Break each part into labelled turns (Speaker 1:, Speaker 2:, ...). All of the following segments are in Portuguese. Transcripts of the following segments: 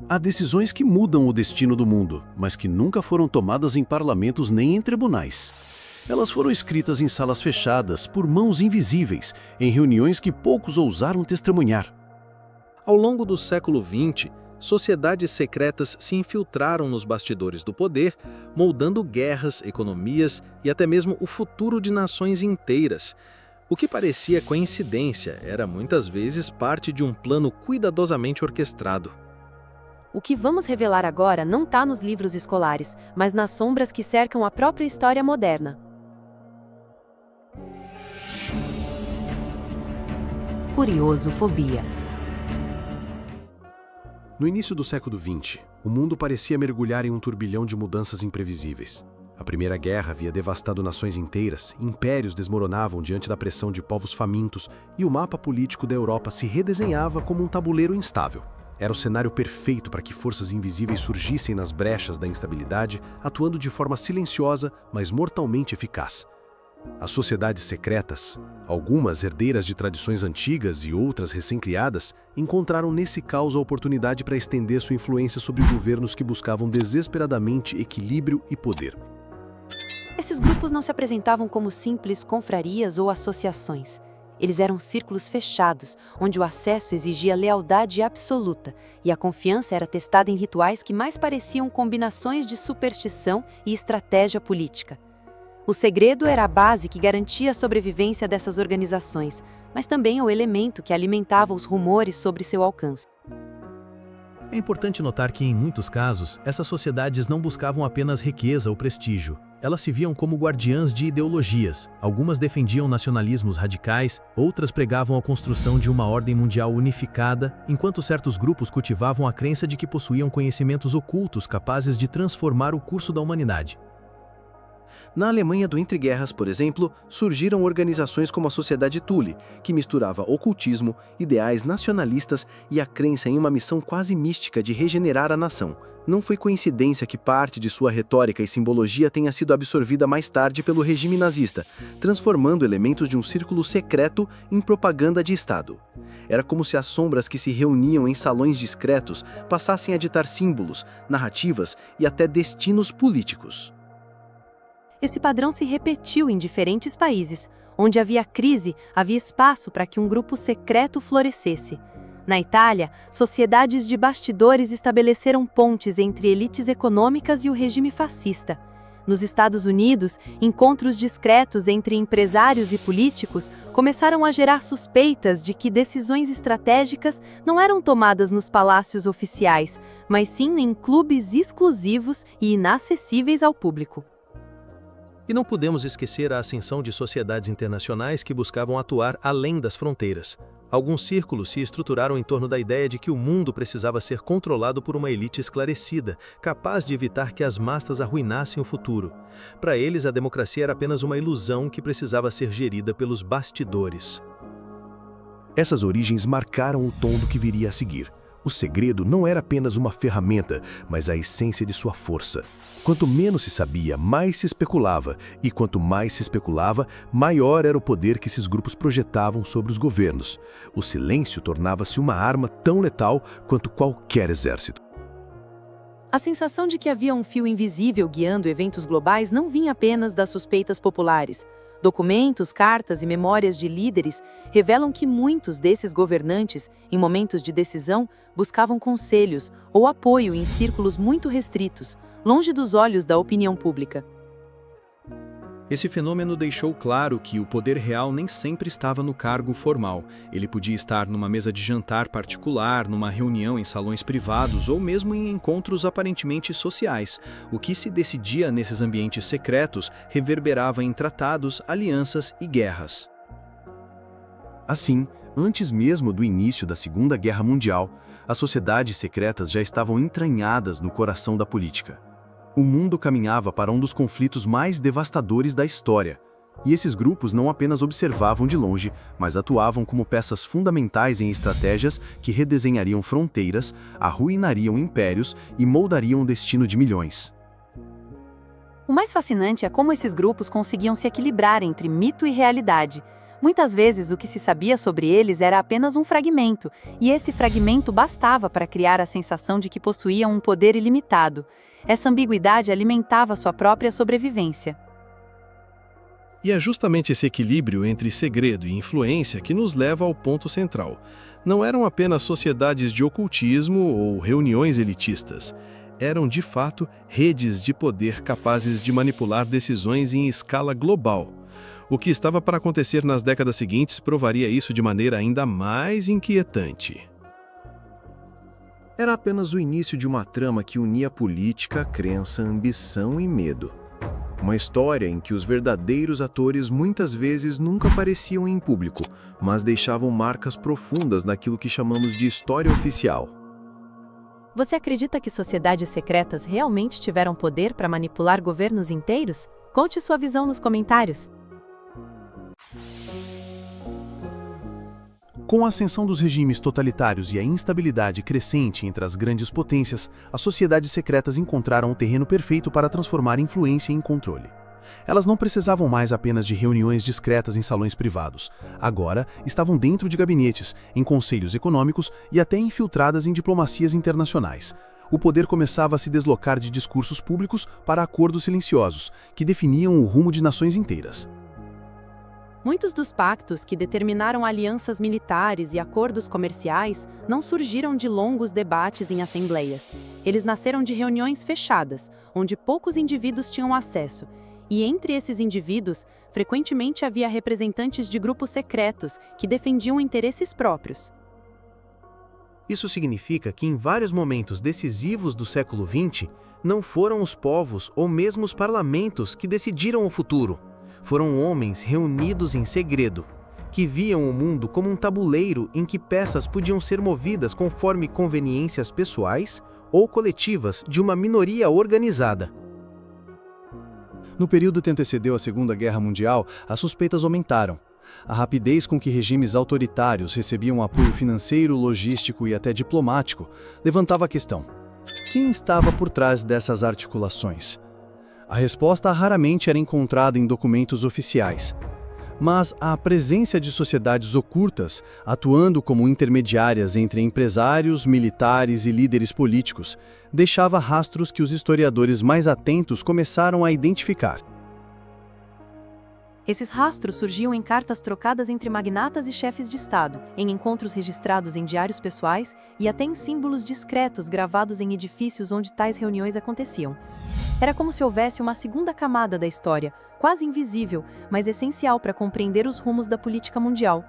Speaker 1: Há decisões que mudam o destino do mundo, mas que nunca foram tomadas em parlamentos nem em tribunais. Elas foram escritas em salas fechadas, por mãos invisíveis, em reuniões que poucos ousaram testemunhar.
Speaker 2: Ao longo do século XX, sociedades secretas se infiltraram nos bastidores do poder, moldando guerras, economias e até mesmo o futuro de nações inteiras. O que parecia coincidência era muitas vezes parte de um plano cuidadosamente orquestrado.
Speaker 3: O que vamos revelar agora não está nos livros escolares, mas nas sombras que cercam a própria história moderna.
Speaker 4: Curiosofobia.
Speaker 1: No início do século XX, o mundo parecia mergulhar em um turbilhão de mudanças imprevisíveis. A Primeira Guerra havia devastado nações inteiras, impérios desmoronavam diante da pressão de povos famintos e o mapa político da Europa se redesenhava como um tabuleiro instável. Era o cenário perfeito para que forças invisíveis surgissem nas brechas da instabilidade, atuando de forma silenciosa, mas mortalmente eficaz. As sociedades secretas, algumas herdeiras de tradições antigas e outras recém-criadas, encontraram nesse caos a oportunidade para estender sua influência sobre governos que buscavam desesperadamente equilíbrio e poder.
Speaker 3: Esses grupos não se apresentavam como simples confrarias ou associações. Eles eram círculos fechados, onde o acesso exigia lealdade absoluta e a confiança era testada em rituais que mais pareciam combinações de superstição e estratégia política. O segredo era a base que garantia a sobrevivência dessas organizações, mas também o elemento que alimentava os rumores sobre seu alcance.
Speaker 5: É importante notar que, em muitos casos, essas sociedades não buscavam apenas riqueza ou prestígio. Elas se viam como guardiãs de ideologias. Algumas defendiam nacionalismos radicais, outras pregavam a construção de uma ordem mundial unificada, enquanto certos grupos cultivavam a crença de que possuíam conhecimentos ocultos capazes de transformar o curso da humanidade.
Speaker 2: Na Alemanha do entreguerras, por exemplo, surgiram organizações como a Sociedade Thule, que misturava ocultismo, ideais nacionalistas e a crença em uma missão quase mística de regenerar a nação. Não foi coincidência que parte de sua retórica e simbologia tenha sido absorvida mais tarde pelo regime nazista, transformando elementos de um círculo secreto em propaganda de Estado. Era como se as sombras que se reuniam em salões discretos passassem a ditar símbolos, narrativas e até destinos políticos.
Speaker 3: Esse padrão se repetiu em diferentes países. Onde havia crise, havia espaço para que um grupo secreto florescesse. Na Itália, sociedades de bastidores estabeleceram pontes entre elites econômicas e o regime fascista. Nos Estados Unidos, encontros discretos entre empresários e políticos começaram a gerar suspeitas de que decisões estratégicas não eram tomadas nos palácios oficiais, mas sim em clubes exclusivos e inacessíveis ao público.
Speaker 5: E não podemos esquecer a ascensão de sociedades internacionais que buscavam atuar além das fronteiras. Alguns círculos se estruturaram em torno da ideia de que o mundo precisava ser controlado por uma elite esclarecida, capaz de evitar que as massas arruinassem o futuro. Para eles, a democracia era apenas uma ilusão que precisava ser gerida pelos bastidores.
Speaker 1: Essas origens marcaram o tom do que viria a seguir. O segredo não era apenas uma ferramenta, mas a essência de sua força. Quanto menos se sabia, mais se especulava, e quanto mais se especulava, maior era o poder que esses grupos projetavam sobre os governos. O silêncio tornava-se uma arma tão letal quanto qualquer exército.
Speaker 3: A sensação de que havia um fio invisível guiando eventos globais não vinha apenas das suspeitas populares. Documentos, cartas e memórias de líderes revelam que muitos desses governantes, em momentos de decisão, buscavam conselhos ou apoio em círculos muito restritos, longe dos olhos da opinião pública.
Speaker 2: Esse fenômeno deixou claro que o poder real nem sempre estava no cargo formal. Ele podia estar numa mesa de jantar particular, numa reunião em salões privados ou mesmo em encontros aparentemente sociais. O que se decidia nesses ambientes secretos reverberava em tratados, alianças e guerras.
Speaker 1: Assim, antes mesmo do início da Segunda Guerra Mundial, as sociedades secretas já estavam entranhadas no coração da política. O mundo caminhava para um dos conflitos mais devastadores da história, e esses grupos não apenas observavam de longe, mas atuavam como peças fundamentais em estratégias que redesenhariam fronteiras, arruinariam impérios e moldariam o destino de milhões.
Speaker 3: O mais fascinante é como esses grupos conseguiam se equilibrar entre mito e realidade. Muitas vezes o que se sabia sobre eles era apenas um fragmento, e esse fragmento bastava para criar a sensação de que possuíam um poder ilimitado. Essa ambiguidade alimentava sua própria sobrevivência.
Speaker 4: E é justamente esse equilíbrio entre segredo e influência que nos leva ao ponto central. Não eram apenas sociedades de ocultismo ou reuniões elitistas. Eram, de fato, redes de poder capazes de manipular decisões em escala global. O que estava para acontecer nas décadas seguintes provaria isso de maneira ainda mais inquietante.
Speaker 2: Era apenas o início de uma trama que unia política, crença, ambição e medo. Uma história em que os verdadeiros atores muitas vezes nunca apareciam em público, mas deixavam marcas profundas naquilo que chamamos de história oficial.
Speaker 3: Você acredita que sociedades secretas realmente tiveram poder para manipular governos inteiros? Conte sua visão nos comentários.
Speaker 1: Com a ascensão dos regimes totalitários e a instabilidade crescente entre as grandes potências, as sociedades secretas encontraram o terreno perfeito para transformar influência em controle. Elas não precisavam mais apenas de reuniões discretas em salões privados. Agora, estavam dentro de gabinetes, em conselhos econômicos e até infiltradas em diplomacias internacionais. O poder começava a se deslocar de discursos públicos para acordos silenciosos, que definiam o rumo de nações inteiras.
Speaker 3: Muitos dos pactos que determinaram alianças militares e acordos comerciais não surgiram de longos debates em assembleias. Eles nasceram de reuniões fechadas, onde poucos indivíduos tinham acesso. E entre esses indivíduos, frequentemente havia representantes de grupos secretos que defendiam interesses próprios.
Speaker 5: Isso significa que em vários momentos decisivos do século XX, não foram os povos ou mesmo os parlamentos que decidiram o futuro. Foram homens reunidos em segredo, que viam o mundo como um tabuleiro em que peças podiam ser movidas conforme conveniências pessoais ou coletivas de uma minoria organizada.
Speaker 1: No período que antecedeu a Segunda Guerra Mundial, as suspeitas aumentaram. A rapidez com que regimes autoritários recebiam apoio financeiro, logístico e até diplomático levantava a questão: quem estava por trás dessas articulações? A resposta raramente era encontrada em documentos oficiais. Mas a presença de sociedades ocultas, atuando como intermediárias entre empresários, militares e líderes políticos, deixava rastros que os historiadores mais atentos começaram a identificar.
Speaker 3: Esses rastros surgiam em cartas trocadas entre magnatas e chefes de Estado, em encontros registrados em diários pessoais e até em símbolos discretos gravados em edifícios onde tais reuniões aconteciam. Era como se houvesse uma segunda camada da história, quase invisível, mas essencial para compreender os rumos da política mundial.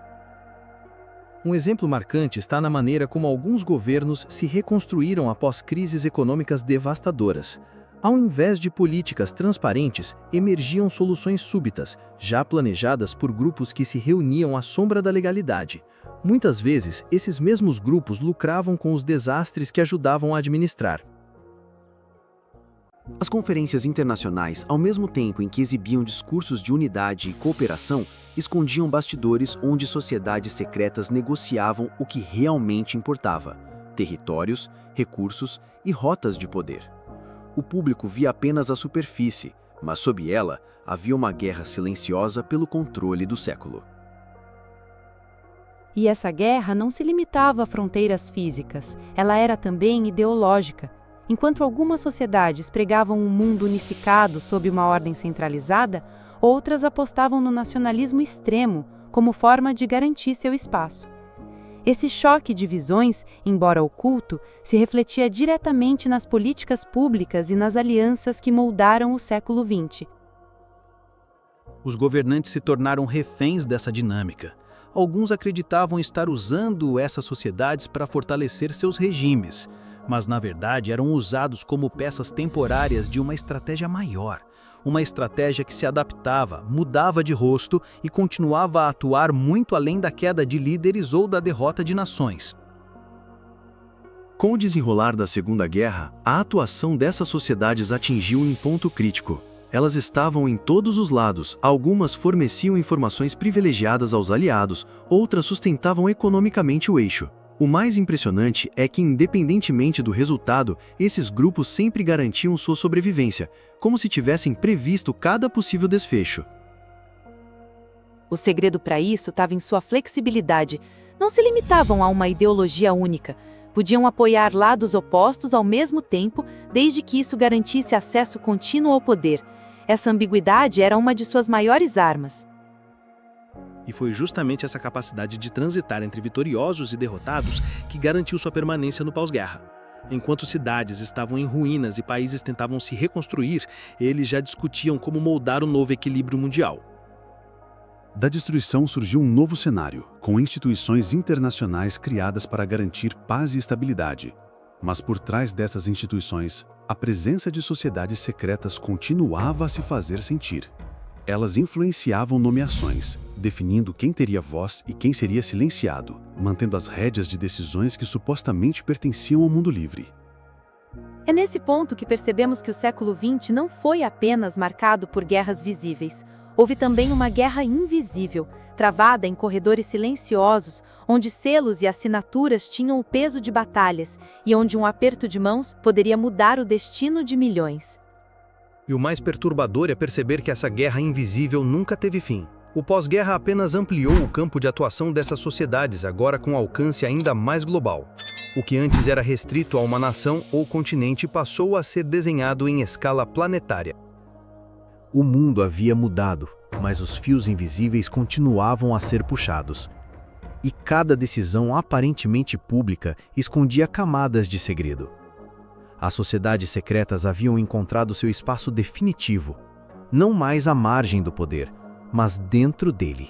Speaker 5: Um exemplo marcante está na maneira como alguns governos se reconstruíram após crises econômicas devastadoras. Ao invés de políticas transparentes, emergiam soluções súbitas, já planejadas por grupos que se reuniam à sombra da legalidade. Muitas vezes, esses mesmos grupos lucravam com os desastres que ajudavam a administrar.
Speaker 2: As conferências internacionais, ao mesmo tempo em que exibiam discursos de unidade e cooperação, escondiam bastidores onde sociedades secretas negociavam o que realmente importava: territórios, recursos e rotas de poder. O público via apenas a superfície, mas sob ela havia uma guerra silenciosa pelo controle do século.
Speaker 3: E essa guerra não se limitava a fronteiras físicas, ela era também ideológica. Enquanto algumas sociedades pregavam um mundo unificado sob uma ordem centralizada, outras apostavam no nacionalismo extremo como forma de garantir seu espaço. Esse choque de visões, embora oculto, se refletia diretamente nas políticas públicas e nas alianças que moldaram o século XX.
Speaker 5: Os governantes se tornaram reféns dessa dinâmica. Alguns acreditavam estar usando essas sociedades para fortalecer seus regimes, mas na verdade eram usados como peças temporárias de uma estratégia maior. Uma estratégia que se adaptava, mudava de rosto e continuava a atuar muito além da queda de líderes ou da derrota de nações.
Speaker 2: Com o desenrolar da Segunda Guerra, a atuação dessas sociedades atingiu um ponto crítico. Elas estavam em todos os lados, algumas forneciam informações privilegiadas aos aliados, outras sustentavam economicamente o eixo. O mais impressionante é que, independentemente do resultado, esses grupos sempre garantiam sua sobrevivência, como se tivessem previsto cada possível desfecho.
Speaker 3: O segredo para isso estava em sua flexibilidade. Não se limitavam a uma ideologia única. Podiam apoiar lados opostos ao mesmo tempo, desde que isso garantisse acesso contínuo ao poder. Essa ambiguidade era uma de suas maiores armas.
Speaker 2: E foi justamente essa capacidade de transitar entre vitoriosos e derrotados que garantiu sua permanência no pós-guerra. Enquanto cidades estavam em ruínas e países tentavam se reconstruir, eles já discutiam como moldar um novo equilíbrio mundial.
Speaker 1: Da destruição surgiu um novo cenário, com instituições internacionais criadas para garantir paz e estabilidade. Mas por trás dessas instituições, a presença de sociedades secretas continuava a se fazer sentir. Elas influenciavam nomeações, definindo quem teria voz e quem seria silenciado, mantendo as rédeas de decisões que supostamente pertenciam ao mundo livre.
Speaker 3: É nesse ponto que percebemos que o século XX não foi apenas marcado por guerras visíveis. Houve também uma guerra invisível, travada em corredores silenciosos, onde selos e assinaturas tinham o peso de batalhas e onde um aperto de mãos poderia mudar o destino de milhões.
Speaker 5: E o mais perturbador é perceber que essa guerra invisível nunca teve fim. O pós-guerra apenas ampliou o campo de atuação dessas sociedades, agora com alcance ainda mais global. O que antes era restrito a uma nação ou continente passou a ser desenhado em escala planetária.
Speaker 2: O mundo havia mudado, mas os fios invisíveis continuavam a ser puxados. E cada decisão aparentemente pública escondia camadas de segredo. As sociedades secretas haviam encontrado seu espaço definitivo, não mais à margem do poder, mas dentro dele.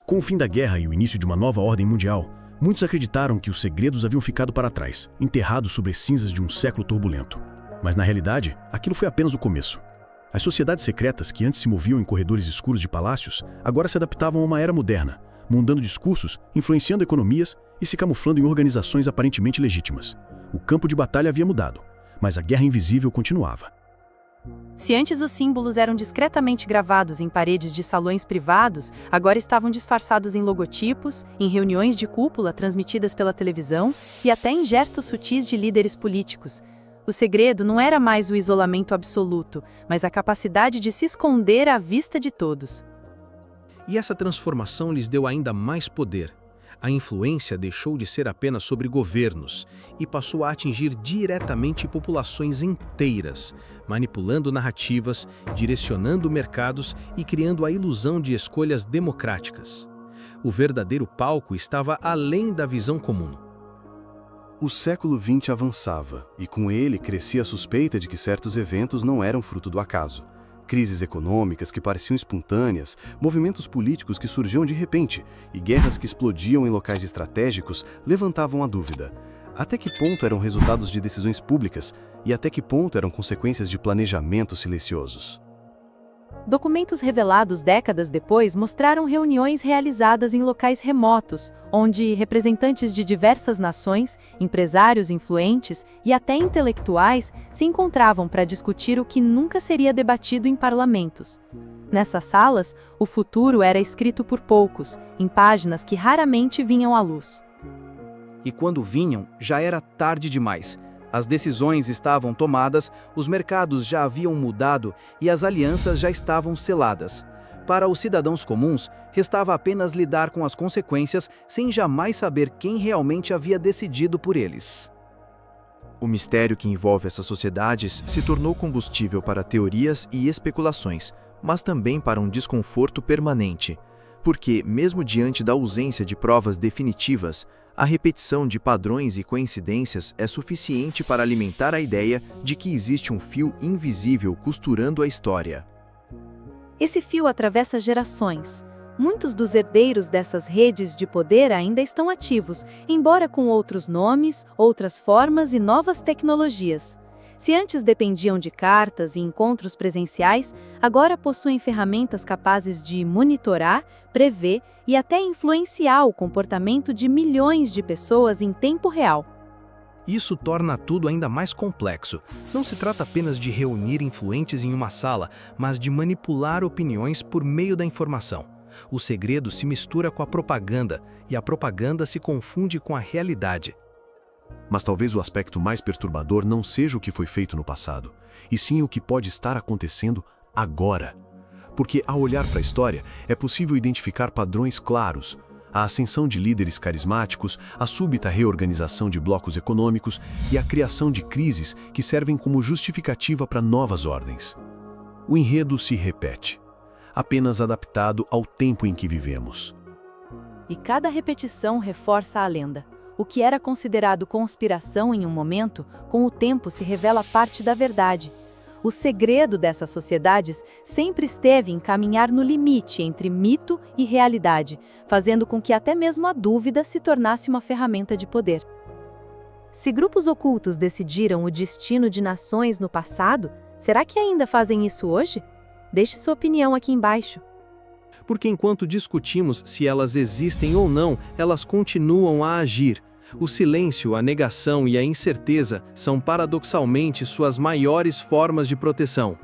Speaker 6: Com o fim da guerra e o início de uma nova ordem mundial, muitos acreditaram que os segredos haviam ficado para trás, enterrados sobre as cinzas de um século turbulento. Mas, na realidade, aquilo foi apenas o começo. As sociedades secretas, que antes se moviam em corredores escuros de palácios, agora se adaptavam a uma era moderna, mudando discursos, influenciando economias e se camuflando em organizações aparentemente legítimas. O campo de batalha havia mudado, mas a guerra invisível continuava.
Speaker 3: Se antes os símbolos eram discretamente gravados em paredes de salões privados, agora estavam disfarçados em logotipos, em reuniões de cúpula transmitidas pela televisão e até em gestos sutis de líderes políticos. O segredo não era mais o isolamento absoluto, mas a capacidade de se esconder à vista de todos.
Speaker 2: E essa transformação lhes deu ainda mais poder. A influência deixou de ser apenas sobre governos e passou a atingir diretamente populações inteiras, manipulando narrativas, direcionando mercados e criando a ilusão de escolhas democráticas. O verdadeiro palco estava além da visão comum.
Speaker 1: O século XX avançava, e com ele crescia a suspeita de que certos eventos não eram fruto do acaso. Crises econômicas que pareciam espontâneas, movimentos políticos que surgiam de repente e guerras que explodiam em locais estratégicos levantavam a dúvida. Até que ponto eram resultados de decisões públicas e até que ponto eram consequências de planejamentos silenciosos?
Speaker 3: Documentos revelados décadas depois mostraram reuniões realizadas em locais remotos, onde representantes de diversas nações, empresários influentes e até intelectuais se encontravam para discutir o que nunca seria debatido em parlamentos. Nessas salas, o futuro era escrito por poucos, em páginas que raramente vinham à luz.
Speaker 7: E quando vinham, já era tarde demais. As decisões estavam tomadas, os mercados já haviam mudado e as alianças já estavam seladas. Para os cidadãos comuns, restava apenas lidar com as consequências sem jamais saber quem realmente havia decidido por eles.
Speaker 8: O mistério que envolve essas sociedades se tornou combustível para teorias e especulações, mas também para um desconforto permanente. Porque, mesmo diante da ausência de provas definitivas, a repetição de padrões e coincidências é suficiente para alimentar a ideia de que existe um fio invisível costurando a história.
Speaker 3: Esse fio atravessa gerações. Muitos dos herdeiros dessas redes de poder ainda estão ativos, embora com outros nomes, outras formas e novas tecnologias. Se antes dependiam de cartas e encontros presenciais, agora possuem ferramentas capazes de monitorar, prever e até influenciar o comportamento de milhões de pessoas em tempo real.
Speaker 2: Isso torna tudo ainda mais complexo. Não se trata apenas de reunir influentes em uma sala, mas de manipular opiniões por meio da informação. O segredo se mistura com a propaganda, e a propaganda se confunde com a realidade.
Speaker 1: Mas talvez o aspecto mais perturbador não seja o que foi feito no passado, e sim o que pode estar acontecendo agora. Porque, ao olhar para a história, é possível identificar padrões claros. A ascensão de líderes carismáticos, a súbita reorganização de blocos econômicos e a criação de crises que servem como justificativa para novas ordens. O enredo se repete, apenas adaptado ao tempo em que vivemos.
Speaker 3: E cada repetição reforça a lenda. O que era considerado conspiração em um momento, com o tempo se revela parte da verdade. O segredo dessas sociedades sempre esteve em caminhar no limite entre mito e realidade, fazendo com que até mesmo a dúvida se tornasse uma ferramenta de poder. Se grupos ocultos decidiram o destino de nações no passado, será que ainda fazem isso hoje? Deixe sua opinião aqui embaixo.
Speaker 7: Porque enquanto discutimos se elas existem ou não, elas continuam a agir. O silêncio, a negação e a incerteza são paradoxalmente suas maiores formas de proteção.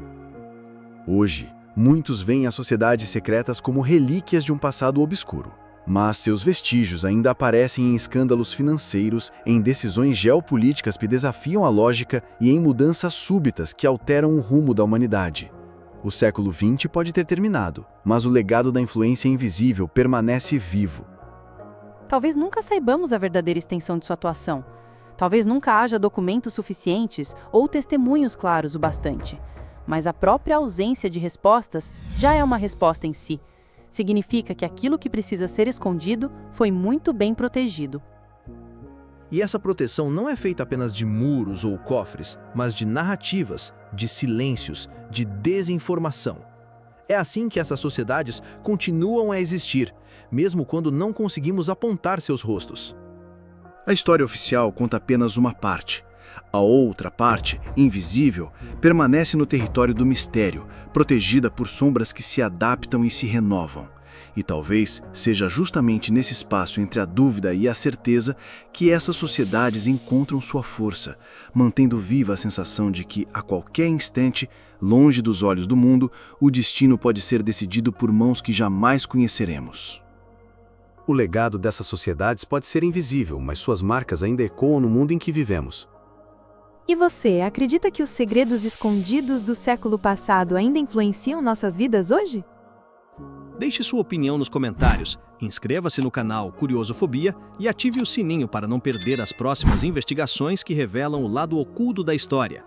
Speaker 8: Hoje, muitos veem as sociedades secretas como relíquias de um passado obscuro. Mas seus vestígios ainda aparecem em escândalos financeiros, em decisões geopolíticas que desafiam a lógica e em mudanças súbitas que alteram o rumo da humanidade. O século XX pode ter terminado, mas o legado da influência invisível permanece vivo.
Speaker 3: Talvez nunca saibamos a verdadeira extensão de sua atuação. Talvez nunca haja documentos suficientes ou testemunhos claros o bastante. Mas a própria ausência de respostas já é uma resposta em si. Significa que aquilo que precisa ser escondido foi muito bem protegido.
Speaker 7: E essa proteção não é feita apenas de muros ou cofres, mas de narrativas, de silêncios, de desinformação. É assim que essas sociedades continuam a existir, mesmo quando não conseguimos apontar seus rostos.
Speaker 2: A história oficial conta apenas uma parte. A outra parte, invisível, permanece no território do mistério, protegida por sombras que se adaptam e se renovam. E talvez seja justamente nesse espaço entre a dúvida e a certeza que essas sociedades encontram sua força, mantendo viva a sensação de que, a qualquer instante, longe dos olhos do mundo, o destino pode ser decidido por mãos que jamais conheceremos.
Speaker 1: O legado dessas sociedades pode ser invisível, mas suas marcas ainda ecoam no mundo em que vivemos.
Speaker 3: E você, acredita que os segredos escondidos do século passado ainda influenciam nossas vidas hoje?
Speaker 7: Deixe sua opinião nos comentários, inscreva-se no canal Curiosofobia e ative o sininho para não perder as próximas investigações que revelam o lado oculto da história.